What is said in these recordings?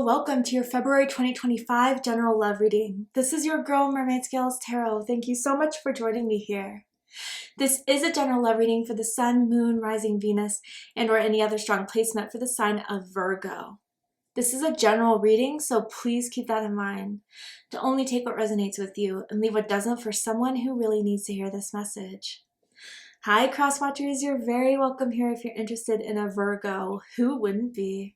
welcome to your February 2025 general love reading. This is your girl Mermaid Scales Tarot. Thank you so much for joining me here. This is a general love reading for the Sun, Moon, Rising Venus, and or any other strong placement for the sign of Virgo. This is a general reading, so please keep that in mind. To only take what resonates with you and leave what doesn't for someone who really needs to hear this message. Hi Cross Watchers, you're very welcome here if you're interested in a Virgo. Who wouldn't be?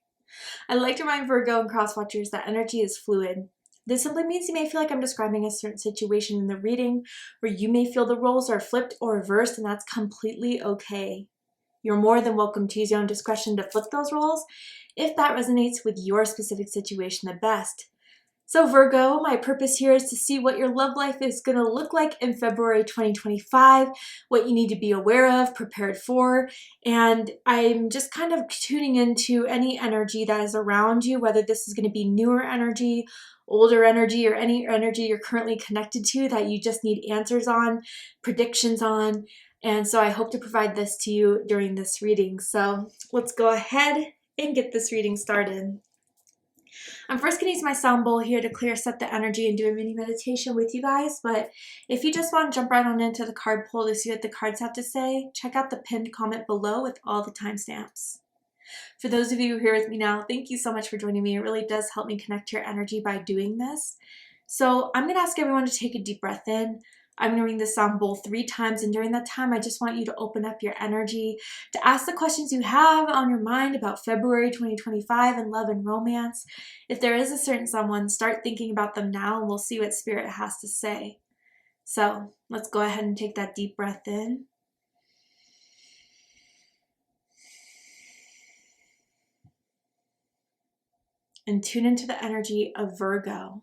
I like to remind Virgo and Cross Watchers that energy is fluid. This simply means you may feel like I'm describing a certain situation in the reading where you may feel the roles are flipped or reversed, and that's completely okay. You're more than welcome to use your own discretion to flip those roles if that resonates with your specific situation the best. So Virgo, my purpose here is to see what your love life is going to look like in February 2025, what you need to be aware of, prepared for, and I'm just kind of tuning into any energy that is around you, whether this is going to be newer energy, older energy, or any energy you're currently connected to that you just need answers on, predictions on, and so I hope to provide this to you during this reading. So let's go ahead and get this reading started. I'm first going to use my sound bowl here to clear set the energy and do a mini meditation with you guys, but if you just want to jump right on into the card pull to see what the cards have to say, check out the pinned comment below with all the timestamps. For those of you who are here with me now, thank you so much for joining me. It really does help me connect to your energy by doing this. So I'm going to ask everyone to take a deep breath in. I'm going to ring the sound bowl 3 times, and during that time, I just want you to open up your energy to ask the questions you have on your mind about February 2025 and love and romance. If there is a certain someone, start thinking about them now, and we'll see what Spirit has to say. So let's go ahead and take that deep breath in. And tune into the energy of Virgo.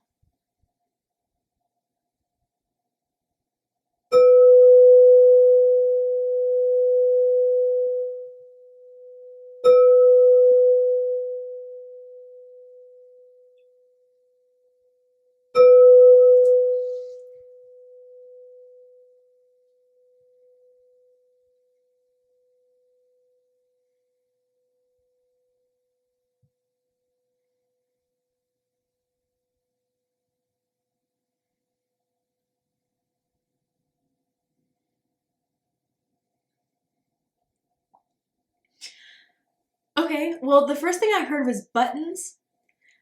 Okay, well, the first thing I heard was buttons.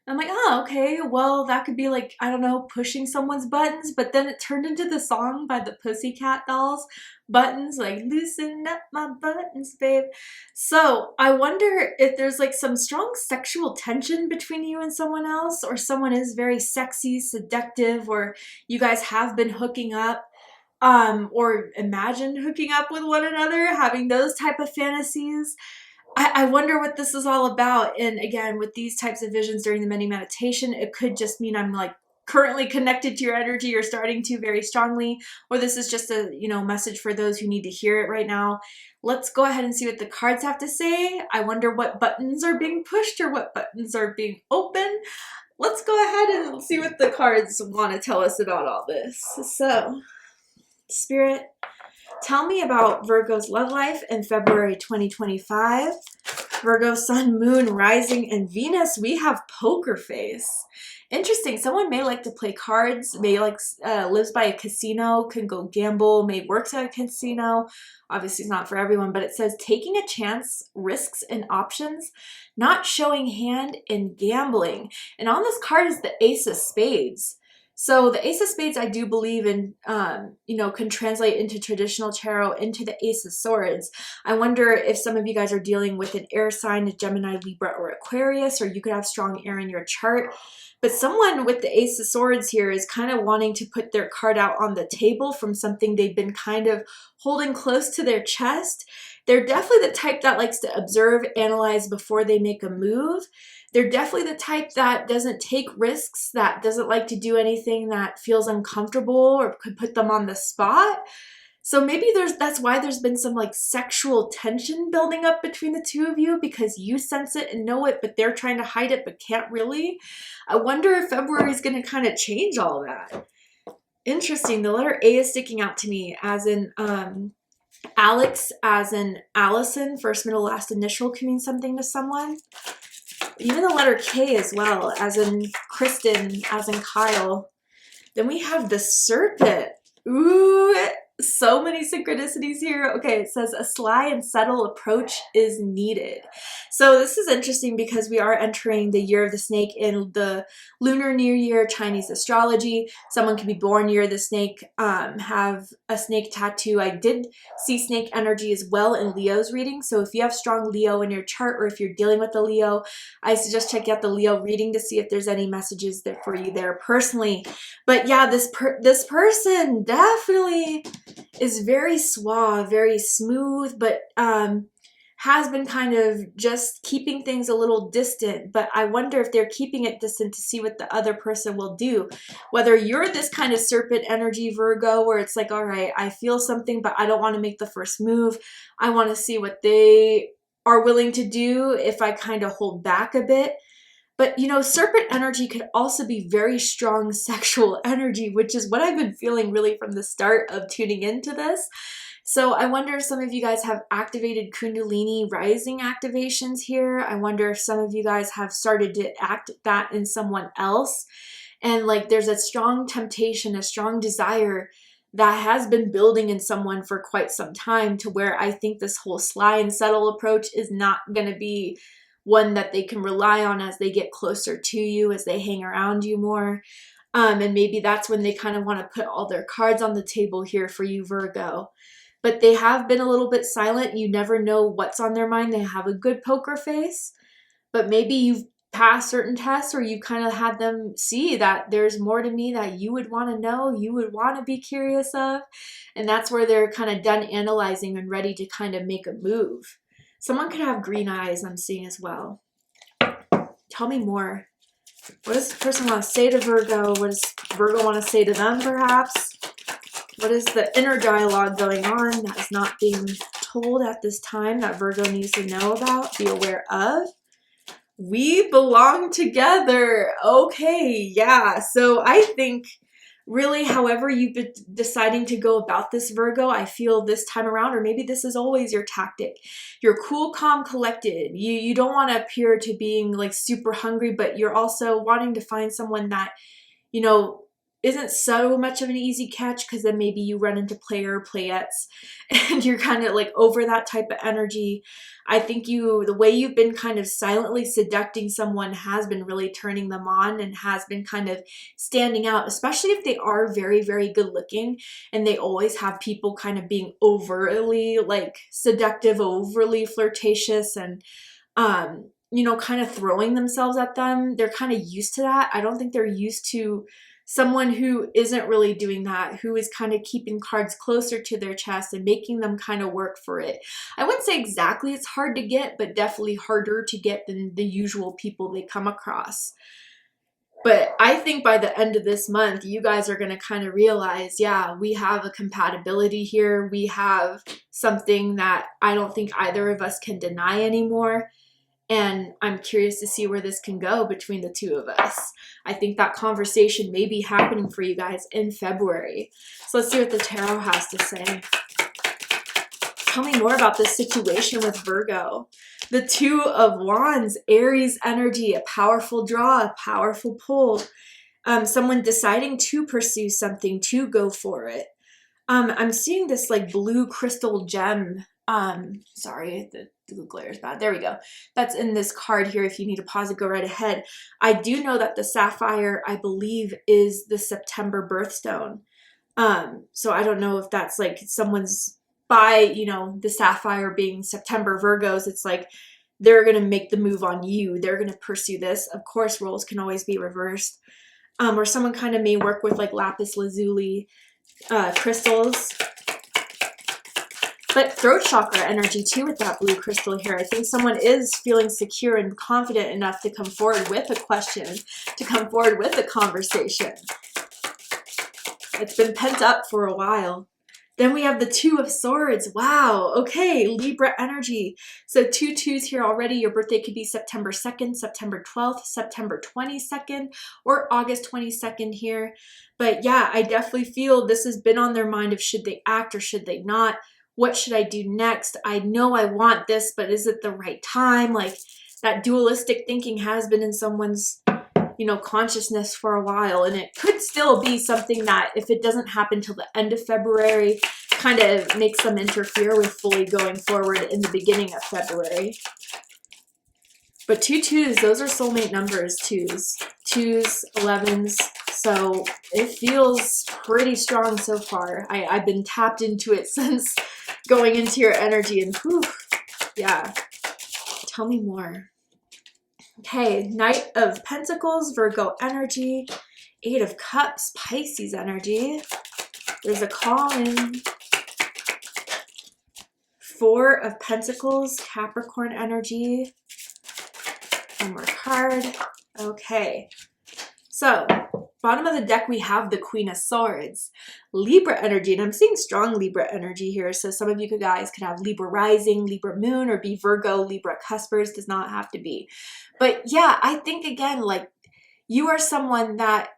I'm like, oh, okay, well, that could be like, I don't know, pushing someone's buttons, but then it turned into the song by the Pussycat Dolls, Buttons, like, loosen up my buttons, babe. So I wonder if there's like some strong sexual tension between you and someone else, or someone is very sexy, seductive, or you guys have been hooking up, or imagine hooking up with one another, having those type of fantasies. I wonder what this is all about. And again, with these types of visions during the mini meditation, it could just mean I'm like currently connected to your energy or starting to very strongly, or this is just a, message for those who need to hear it right now. Let's go ahead and see what the cards have to say. I wonder what buttons are being pushed or what buttons are being open. Let's go ahead and see what the cards want to tell us about all this. So, Spirit, tell me about Virgo's love life in February 2025. Virgo, Sun, Moon, Rising, and Venus. We have poker face. Interesting. Someone may like to play cards, may lives by a casino, can go gamble, may works at a casino. Obviously, it's not for everyone, but it says taking a chance, risks, and options, not showing hand in gambling. And on this card is the Ace of Spades. So the Ace of Spades, I do believe in, can translate into traditional tarot into the Ace of Swords. I wonder if some of you guys are dealing with an air sign, a Gemini, Libra, or Aquarius, or you could have strong air in your chart. But someone with the Ace of Swords here is kind of wanting to put their card out on the table from something they've been kind of holding close to their chest. They're definitely the type that likes to observe, analyze before they make a move. They're definitely the type that doesn't take risks, that doesn't like to do anything that feels uncomfortable or could put them on the spot. So maybe that's why there's been some like sexual tension building up between the two of you, because you sense it and know it, but they're trying to hide it but can't really. I wonder if February is going to kind of change all that. Interesting. The letter A is sticking out to me, as in Alex, as in Allison, first, middle, last initial can mean something to someone. even the letter K as well, as in Kristen, as in Kyle. Then we have the serpent. Ooh, so many synchronicities here. Okay, it says a sly and subtle approach is needed. So this is interesting because we are entering the year of the snake in the Lunar New Year Chinese astrology. Someone could be born near the snake, have a snake tattoo. I did see snake energy as well in Leo's reading. So if you have strong Leo in your chart, or if you're dealing with a Leo, I suggest check out the Leo reading to see if there's any messages there for you there personally. But yeah, this person definitely is very suave, very smooth, but has been kind of just keeping things a little distant. But I wonder if they're keeping it distant to see what the other person will do. Whether you're this kind of serpent energy Virgo, where it's like, all right, I feel something, but I don't want to make the first move. I want to see what they are willing to do if I kind of hold back a bit. But, you know, serpent energy could also be very strong sexual energy, which is what I've been feeling really from the start of tuning into this. So I wonder if some of you guys have activated Kundalini rising activations here. I wonder if some of you guys have started to act that in someone else. And like there's a strong temptation, a strong desire that has been building in someone for quite some time, to where I think this whole sly and subtle approach is not going to be one that they can rely on as they get closer to you, as they hang around you more. And maybe that's when they kind of want to put all their cards on the table here for you, Virgo. But they have been a little bit silent. You never know what's on their mind. They have a good poker face, but maybe you've passed certain tests, or you kind of had them see that there's more to me that you would want to know, you would want to be curious of. And that's where they're kind of done analyzing and ready to kind of make a move. Someone could have green eyes, I'm seeing as well. Tell me more. What does the person want to say to Virgo? What does Virgo want to say to them, perhaps? What is the inner dialogue going on that is not being told at this time that Virgo needs to know about, be aware of? We belong together. Okay, yeah. So I think really, however you've been deciding to go about this, Virgo, I feel this time around, or maybe this is always your tactic. You're cool, calm, collected. You don't want to appear to being like super hungry, but you're also wanting to find someone that, you know, isn't so much of an easy catch, because then maybe you run into player or playettes and you're kind of like over that type of energy. I think the way you've been kind of silently seducting someone has been really turning them on, and has been kind of standing out, especially if they are very, very good looking and they always have people kind of being overly like seductive, overly flirtatious, and you know, kind of throwing themselves at them. They're kind of used to that. I don't think they're used to someone who isn't really doing that, who is kind of keeping cards closer to their chest and making them kind of work for it. I wouldn't say exactly it's hard to get, but definitely harder to get than the usual people they come across. But I think by the end of this month, you guys are going to kind of realize, yeah, we have a compatibility here. We have something that I don't think either of us can deny anymore. And I'm curious to see where this can go between the two of us. I think that conversation may be happening for you guys in February. So let's see what the tarot has to say. Tell me more about this situation with Virgo. The Two of Wands, Aries energy, a powerful draw, a powerful pull. Someone deciding to pursue something, to go for it. I'm seeing this like blue crystal gem. Sorry, the glare is bad. There we go. That's in this card here. If you need to pause it, go right ahead. I do know that the sapphire, I believe, is the September birthstone. So I don't know if that's like someone's, by, you know, the sapphire being September Virgos, it's like they're going to make the move on you. They're going to pursue this. Of course, roles can always be reversed. Or someone kind of may work with like lapis lazuli crystals. But throat chakra energy too with that blue crystal here. I think someone is feeling secure and confident enough to come forward with a question, to come forward with a conversation. It's been pent up for a while. Then we have the Two of Swords. Wow. Okay. Libra energy. So 2 2s here already. Your birthday could be September 2nd, September 12th, September 22nd, or August 22nd here. But yeah, I definitely feel this has been on their mind of should they act or should they not? What should I do next? I know I want this, but is it the right time? Like that dualistic thinking has been in someone's, you know, consciousness for a while. And it could still be something that, if it doesn't happen till the end of February, kind of makes them interfere with fully going forward in the beginning of February. But 2 twos, those are soulmate numbers, twos, 11s. So it feels pretty strong so far. I've been tapped into it since going into your energy, and whew, yeah. Tell me more. Okay, Knight of Pentacles, Virgo energy, 8 of Cups, Pisces energy. There's a call in. 4 of Pentacles, Capricorn energy. One more card. Okay. So, bottom of the deck, we have the Queen of Swords, Libra energy, and I'm seeing strong Libra energy here. So some of you guys could have Libra rising, Libra moon, or be Virgo, Libra cuspers. Does not have to be. But yeah, I think again, like, you are someone that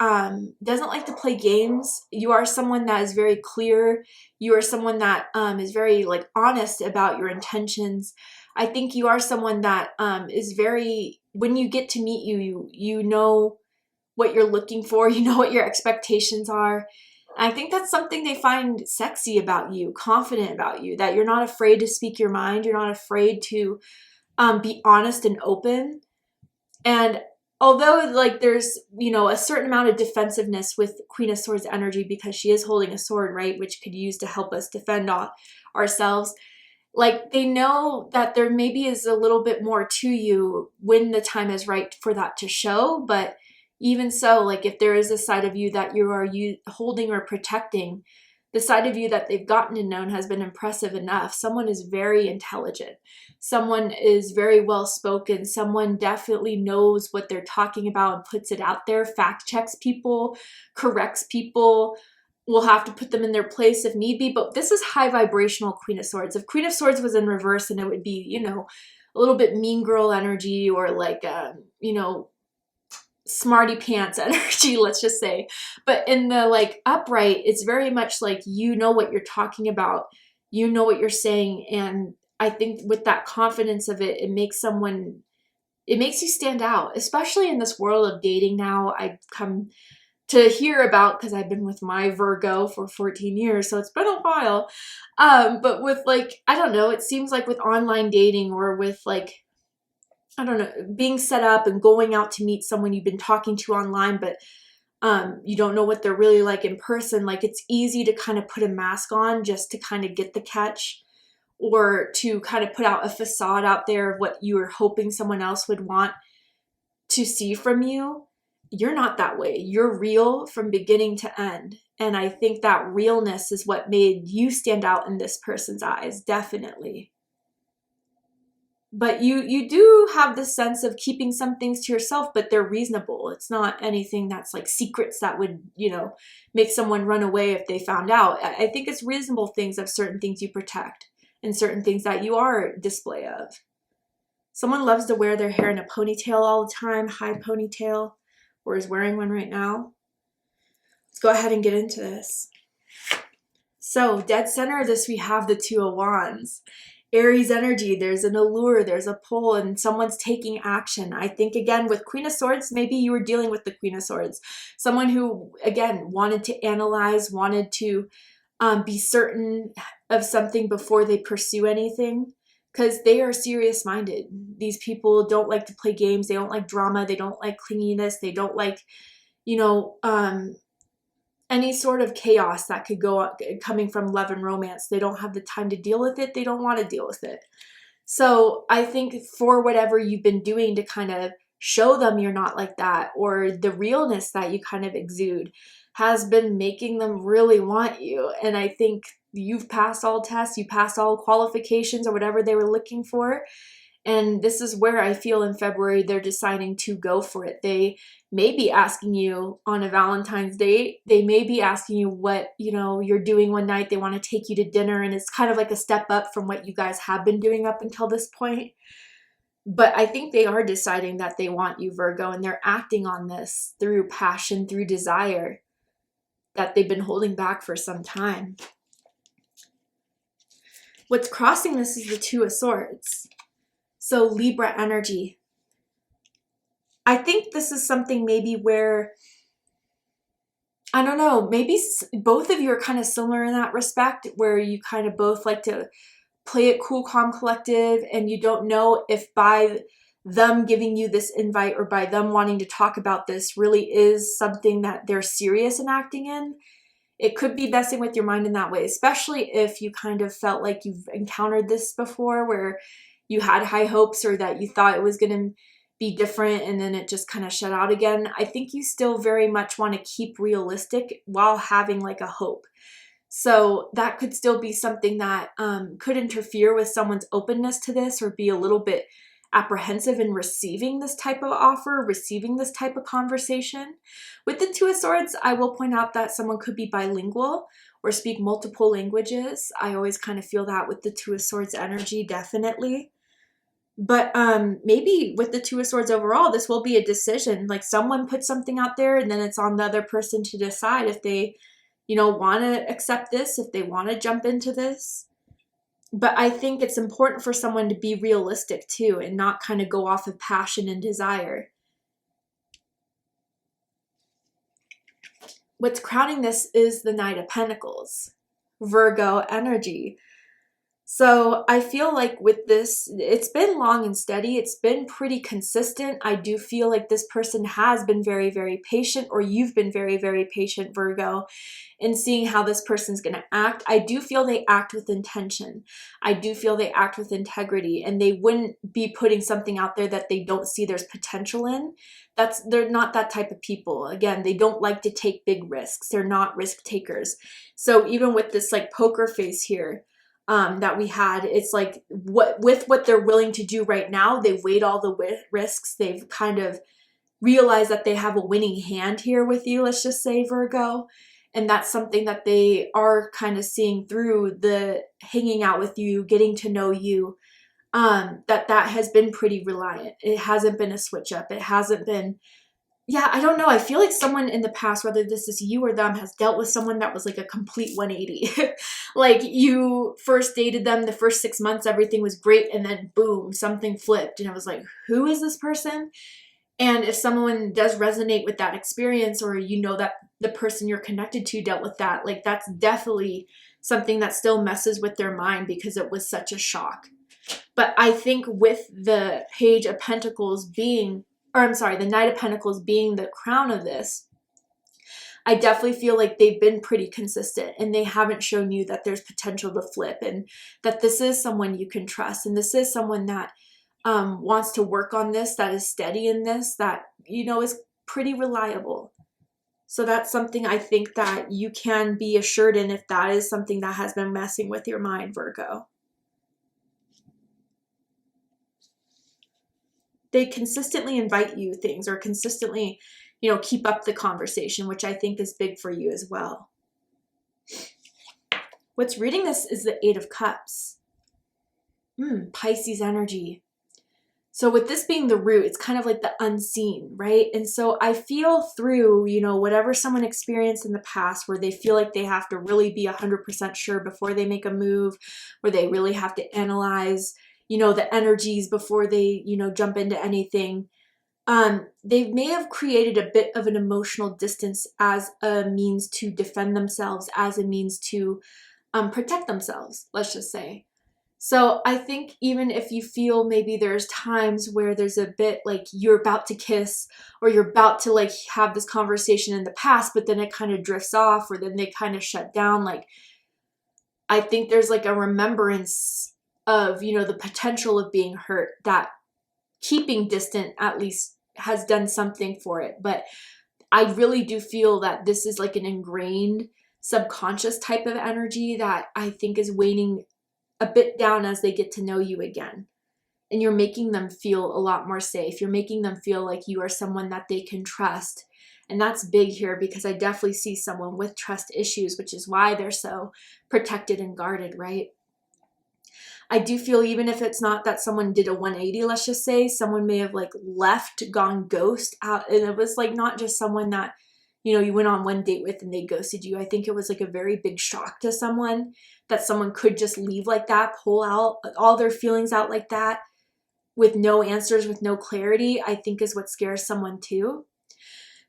doesn't like to play games. You are someone that is very clear. You are someone that is very like honest about your intentions. I think you are someone that is very, when you get to meet you, you know what you're looking for. You know what your expectations are. I think that's something they find sexy about you, confident about you, that you're not afraid to speak your mind. You're not afraid to be honest and open. And although like there's, you know, a certain amount of defensiveness with Queen of Swords energy because she is holding a sword, right, which could use to help us defend ourselves. Like they know that there maybe is a little bit more to you when the time is right for that to show. But even so, like if there is a side of you that you are holding or protecting, the side of you that they've gotten to know has been impressive enough. Someone is very intelligent. Someone is very well spoken. Someone definitely knows what they're talking about and puts it out there, fact checks people, corrects people. We'll have to put them in their place if need be. But this is high vibrational Queen of Swords. If Queen of Swords was in reverse, and it would be, you know, a little bit mean girl energy, or like, you know, smarty pants energy, let's just say. But in the like upright, it's very much like, you know what you're talking about, you know what you're saying. And I think with that confidence of it, it makes you stand out, especially in this world of dating now. I've come to hear about, because I've been with my Virgo for 14 years, so it's been a while. But with like, I don't know, it seems like with online dating, or with like, I don't know, being set up and going out to meet someone you've been talking to online, but you don't know what they're really like in person. Like it's easy to kind of put a mask on just to kind of get the catch, or to kind of put out a facade out there of what you were hoping someone else would want to see from you. You're not that way. You're real from beginning to end. And I think that realness is what made you stand out in this person's eyes, definitely. But you do have this sense of keeping some things to yourself, but they're reasonable. It's not anything that's like secrets that would, you know, make someone run away if they found out. I think it's reasonable things of certain things you protect and certain things that you are display of. Someone loves to wear their hair in a ponytail all the time, high ponytail, or is wearing one right now. Let's go ahead and get into this. So dead center of this, we have the Two of Wands. Aries energy, there's an allure, there's a pull, and someone's taking action. I think, again, with Queen of Swords, maybe you were dealing with the Queen of Swords. Someone who, again, wanted to analyze, wanted to be certain of something before they pursue anything, because they are serious-minded. These people don't like to play games. They don't like drama. They don't like clinginess. They don't like, you know, any sort of chaos that could go coming from love and romance. They don't have the time to deal with it. They don't want to deal with it. So I think for whatever you've been doing to kind of show them you're not like that, or the realness that you kind of exude, has been making them really want you. And I think you've passed all tests, you passed all qualifications or whatever they were looking for. And this is where I feel in February they're deciding to go for it. They may be asking you on a Valentine's date. They may be asking you what, you know, you're doing one night. They want to take you to dinner, and it's kind of like a step up from what you guys have been doing up until this point. But I think they are deciding that they want you, Virgo, and they're acting on this through passion, through desire that they've been holding back for some time. What's crossing this is the Two of Swords. So Libra energy. I think this is something maybe where, I don't know, maybe both of you are kind of similar in that respect, where you kind of both like to play it cool, calm, collective, and you don't know if by them giving you this invite or by them wanting to talk about this really is something that they're serious in acting in. It could be messing with your mind in that way, especially if you kind of felt like you've encountered this before where you had high hopes or that you thought it was going to be different and then it just kind of shut out again. I think you still very much want to keep realistic while having like a hope. So that could still be something that could interfere with someone's openness to this or be a little bit apprehensive in receiving this type of offer, receiving this type of conversation. With the Two of Swords, I will point out that someone could be bilingual or speak multiple languages. I always kind of feel that with the Two of Swords energy, definitely. But maybe with the Two of Swords overall, this will be a decision. Like someone puts something out there and then it's on the other person to decide if they, want to accept this, if they want to jump into this. But I think it's important for someone to be realistic too and not kind of go off of passion and desire. What's crowning this is the Knight of Pentacles, Virgo energy. So I feel like with this, it's been long and steady. It's been pretty consistent. I do feel like this person has been very, very patient, or you've been very, very patient, Virgo, in seeing how this person's going to act. I do feel they act with intention. I do feel they act with integrity, and they wouldn't be putting something out there that they don't see there's potential in. They're not that type of people. Again, they don't like to take big risks. They're not risk takers. So even with this like poker face here, that we had, it's like what they're willing to do right now, they've weighed all the risks. They've kind of realized that they have a winning hand here with you, let's just say, Virgo. And that's something that they are kind of seeing through the hanging out with you, getting to know you, that has been pretty reliant. It hasn't been a switch up. It hasn't been, yeah, I don't know. I feel like someone in the past, whether this is you or them, has dealt with someone that was like a complete 180. Like you first dated them, the first 6 months, everything was great. And then boom, something flipped. And I was like, who is this person? And if someone does resonate with that experience, or that the person you're connected to dealt with that, like that's definitely something that still messes with their mind because it was such a shock. But I think with the Page of Pentacles being, or I'm sorry, the Knight of Pentacles being the crown of this, I definitely feel like they've been pretty consistent and they haven't shown you that there's potential to flip, and that this is someone you can trust, and this is someone that wants to work on this, that is steady in this, that, is pretty reliable. So that's something I think that you can be assured in if that is something that has been messing with your mind, Virgo. They consistently invite you things, or consistently, keep up the conversation, which I think is big for you as well. What's reading this is the Eight of Cups. Pisces energy. So with this being the root, it's kind of like the unseen, right? And so I feel through, whatever someone experienced in the past where they feel like they have to really be 100% sure before they make a move, where they really have to analyze, the energies before they, jump into anything. They may have created a bit of an emotional distance as a means to defend themselves, as a means to protect themselves, let's just say. So I think even if you feel maybe there's times where there's a bit like you're about to kiss, or you're about to like have this conversation in the past, but then it kind of drifts off, or then they kind of shut down. Like, I think there's like a remembrance of, the potential of being hurt, that keeping distant at least has done something for it. But I really do feel that this is like an ingrained subconscious type of energy that I think is waning a bit down as they get to know you again. And you're making them feel a lot more safe. You're making them feel like you are someone that they can trust. And that's big here, because I definitely see someone with trust issues, which is why they're so protected and guarded, right? I do feel even if it's not that someone did a 180, let's just say, someone may have like left, gone ghost out. And it was like not just someone that, you went on one date with and they ghosted you. I think it was like a very big shock to someone that someone could just leave like that, pull out all their feelings out like that. with no answers, with no clarity, I think is what scares someone too.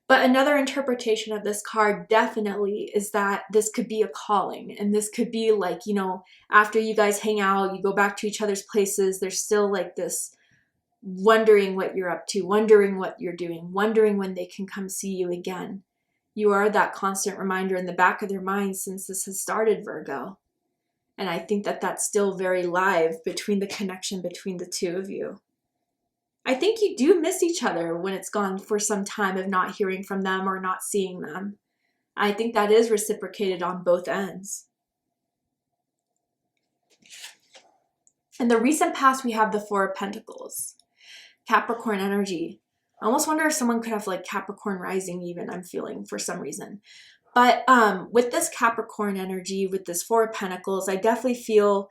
But another interpretation of this card definitely is that this could be a calling, and this could be like, you know, after you guys hang out, you go back to each other's places, there's still like this wondering what you're up to, wondering what you're doing, wondering when they can come see you again. You are that constant reminder in the back of their minds since this has started, Virgo. And I think that that's still very live between the connection between the two of you. I think you do miss each other when it's gone for some time of not hearing from them or not seeing them. I think that is reciprocated on both ends. In the recent past, we have the Four of Pentacles, Capricorn energy. I almost wonder if someone could have like Capricorn rising even, I'm feeling for some reason. But with this Capricorn energy, with this Four of Pentacles, I definitely feel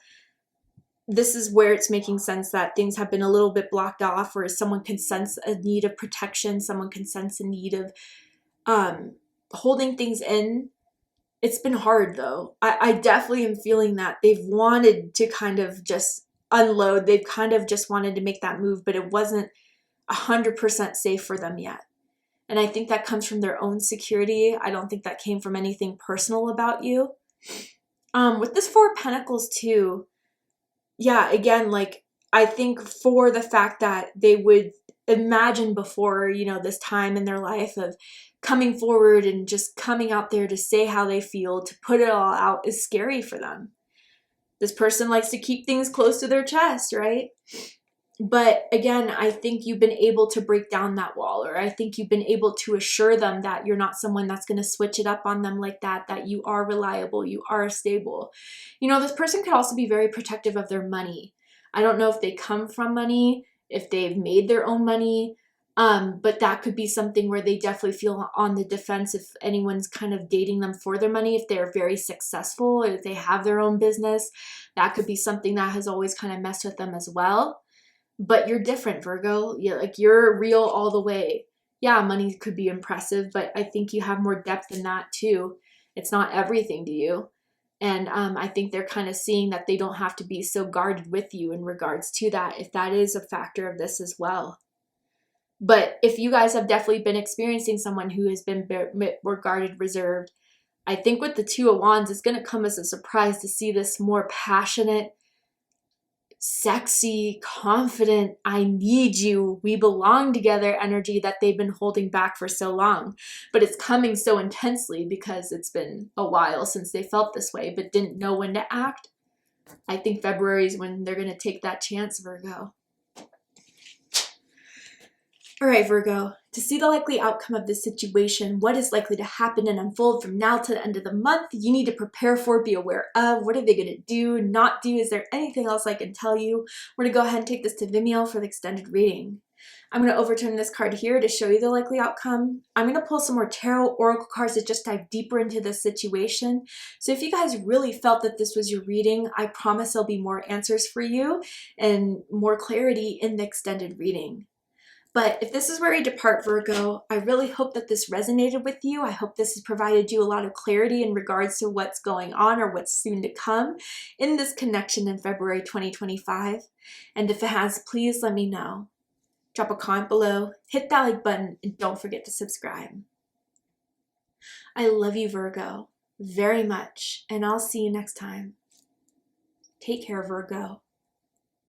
this is where it's making sense that things have been a little bit blocked off, or someone can sense a need of protection, someone can sense a need of holding things in. It's been hard though. I definitely am feeling that they've wanted to kind of just unload. They've kind of just wanted to make that move, but it wasn't 100% safe for them yet. And I think that comes from their own security. I don't think that came from anything personal about you. With this Four of Pentacles too, yeah, again, like, I think for the fact that they would imagine before, you know, this time in their life of coming forward and just coming out there to say how they feel, to put it all out, is scary for them. This person likes to keep things close to their chest, right? But again, I think you've been able to break down that wall, or I think you've been able to assure them that you're not someone that's going to switch it up on them like that, that you are reliable, you are stable. You know, this person could also be very protective of their money. I don't know if they come from money, if they've made their own money, but that could be something where they definitely feel on the defense if anyone's kind of dating them for their money, if they're very successful, if they have their own business. That could be something that has always kind of messed with them as well. But you're different, Virgo. You're real all the way. Yeah, money could be impressive, but I think you have more depth than that too. It's not everything to you. And I think they're kind of seeing that they don't have to be so guarded with you in regards to that, if that is a factor of this as well. But if you guys have definitely been experiencing someone who has been more guarded, reserved, I think with the Two of Wands, it's going to come as a surprise to see this more passionate, sexy, confident, I need you, we belong together energy that they've been holding back for so long. But it's coming so intensely because it's been a while since they felt this way but didn't know when to act. I think February is when they're going to take that chance, Virgo. All right, Virgo, to see the likely outcome of this situation, what is likely to happen and unfold from now to the end of the month, you need to prepare for, be aware of. What are they going to do, not do? Is there anything else I can tell you? We're going to go ahead and take this to Vimeo for the extended reading. I'm going to overturn this card here to show you the likely outcome. I'm going to pull some more tarot oracle cards to just dive deeper into this situation. So if you guys really felt that this was your reading, I promise there'll be more answers for you and more clarity in the extended reading. But if this is where we depart, Virgo, I really hope that this resonated with you. I hope this has provided you a lot of clarity in regards to what's going on or what's soon to come in this connection in February 2025. And if it has, please let me know. Drop a comment below, hit that like button, and don't forget to subscribe. I love you, Virgo, very much, and I'll see you next time. Take care, Virgo.